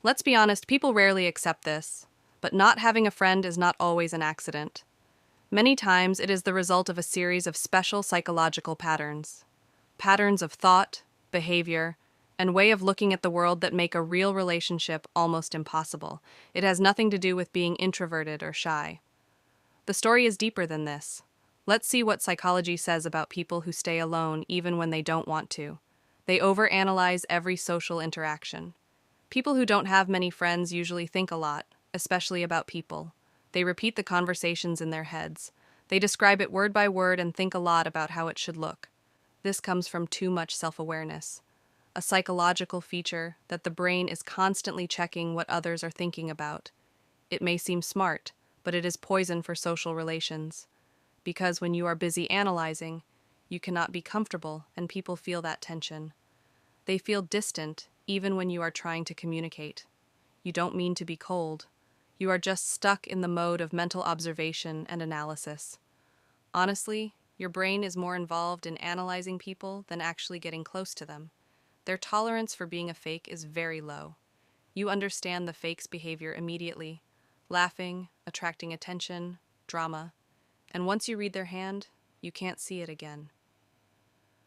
Let's be honest, people rarely accept this. But not having a friend is not always an accident. Many times it is the result of a series of special psychological patterns. Patterns of thought, behavior, and way of looking at the world that make a real relationship almost impossible. It has nothing to do with being introverted or shy. The story is deeper than this. Let's see what psychology says about people who stay alone even when they don't want to. They overanalyze every social interaction. People who don't have many friends usually think a lot, especially about people. They repeat the conversations in their heads. They describe it word by word and think a lot about how it should look. This comes from too much self-awareness, a psychological feature that the brain is constantly checking what others are thinking about. It may seem smart, but it is poison for social relations. Because when you are busy analyzing, you cannot be comfortable, and people feel that tension. They feel distant even when you are trying to communicate. You don't mean to be cold. You are just stuck in the mode of mental observation and analysis. Honestly, your brain is more involved in analyzing people than actually getting close to them. Their tolerance for being a fake is very low. You understand the fake's behavior immediately, laughing, attracting attention, drama, and once you read their hand, you can't see it again.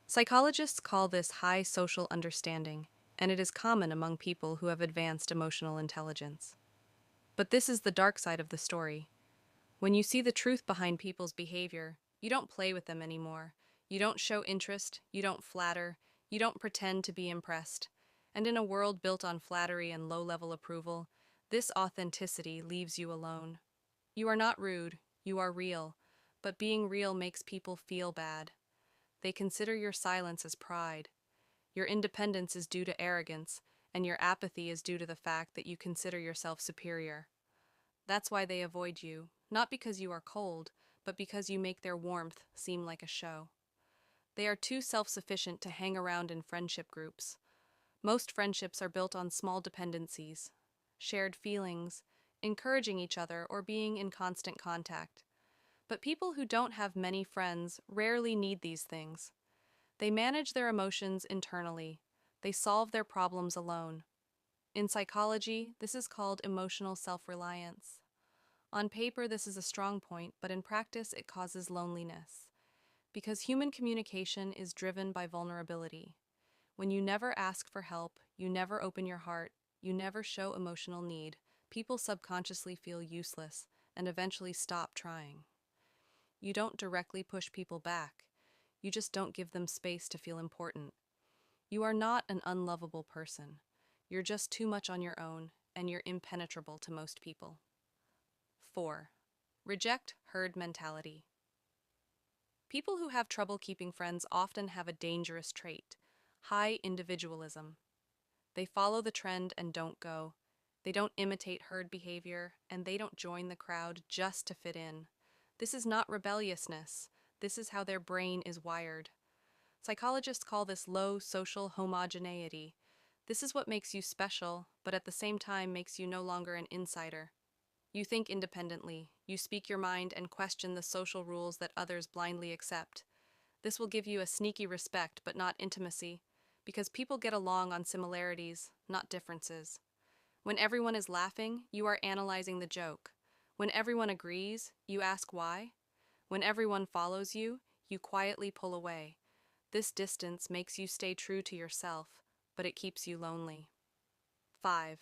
Psychologists call this high social understanding, and it is common among people who have advanced emotional intelligence. But this is the dark side of the story. When you see the truth behind people's behavior, you don't play with them anymore. You don't show interest, you don't flatter, you don't pretend to be impressed. And in a world built on flattery and low-level approval, this authenticity leaves you alone. You are not rude, you are real, but being real makes people feel bad. They consider your silence as pride. Your independence is due to arrogance, and your apathy is due to the fact that you consider yourself superior. That's why they avoid you, not because you are cold, but because you make their warmth seem like a show. They are too self-sufficient to hang around in friendship groups. Most friendships are built on small dependencies, shared feelings, encouraging each other, or being in constant contact. But people who don't have many friends rarely need these things. They manage their emotions internally. They solve their problems alone. In psychology, this is called emotional self-reliance. On paper, this is a strong point, but in practice, it causes loneliness. Because human communication is driven by vulnerability. When you never ask for help, you never open your heart, you never show emotional need, people subconsciously feel useless and eventually stop trying. You don't directly push people back. You just don't give them space to feel important. You are not an unlovable person. You're just too much on your own, and you're impenetrable to most people. 4. Reject herd mentality. People who have trouble keeping friends often have a dangerous trait: high individualism. They follow the trend and don't go. They don't imitate herd behavior, and they don't join the crowd just to fit in. This is not rebelliousness. This is how their brain is wired. Psychologists call this low social homogeneity. This is what makes you special, but at the same time makes you no longer an insider. You think independently, you speak your mind and question the social rules that others blindly accept. This will give you a sneaky respect but not intimacy, because people get along on similarities, not differences. When everyone is laughing, you are analyzing the joke. When everyone agrees, you ask why. When everyone follows you, you quietly pull away. This distance makes you stay true to yourself, but it keeps you lonely. 5.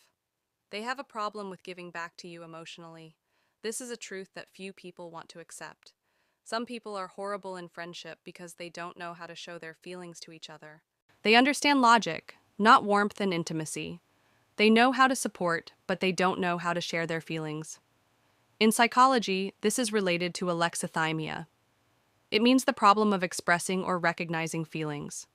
They have a problem with giving back to you emotionally. This is a truth that few people want to accept. Some people are horrible in friendship because they don't know how to show their feelings to each other. They understand logic, not warmth and intimacy. They know how to support, but they don't know how to share their feelings. In psychology, this is related to alexithymia. It means the problem of expressing or recognizing feelings.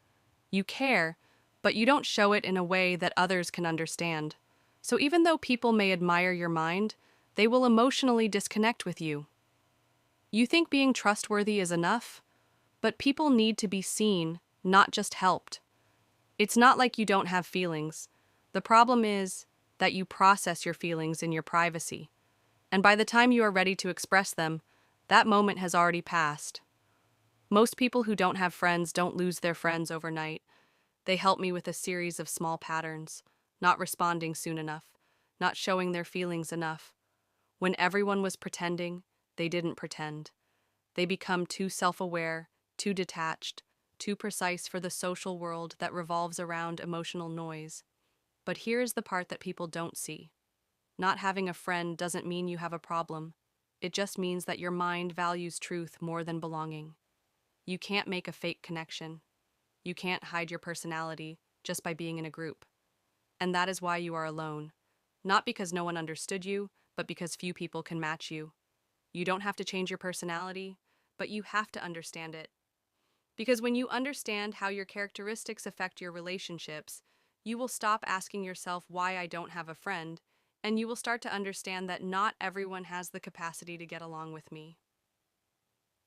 You care, but you don't show it in a way that others can understand. So even though people may admire your mind, they will emotionally disconnect with you. You think being trustworthy is enough, but people need to be seen, not just helped. It's not like you don't have feelings. The problem is that you process your feelings in your privacy. And by the time you are ready to express them, that moment has already passed. Most people who don't have friends don't lose their friends overnight. They help me with a series of small patterns: not responding soon enough, not showing their feelings enough. When everyone was pretending, they didn't pretend. They become too self-aware, too detached, too precise for the social world that revolves around emotional noise. But here's the part that people don't see. Not having a friend doesn't mean you have a problem. It just means that your mind values truth more than belonging. You can't make a fake connection. You can't hide your personality just by being in a group. And that is why you are alone. Not because no one understood you, but because few people can match you. You don't have to change your personality, but you have to understand it. Because when you understand how your characteristics affect your relationships, you will stop asking yourself why I don't have a friend, and you will start to understand that not everyone has the capacity to get along with me.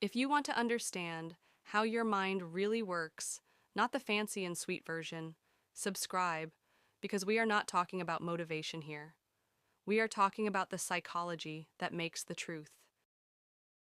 If you want to understand how your mind really works, not the fancy and sweet version, subscribe, because we are not talking about motivation here. We are talking about the psychology that makes the truth.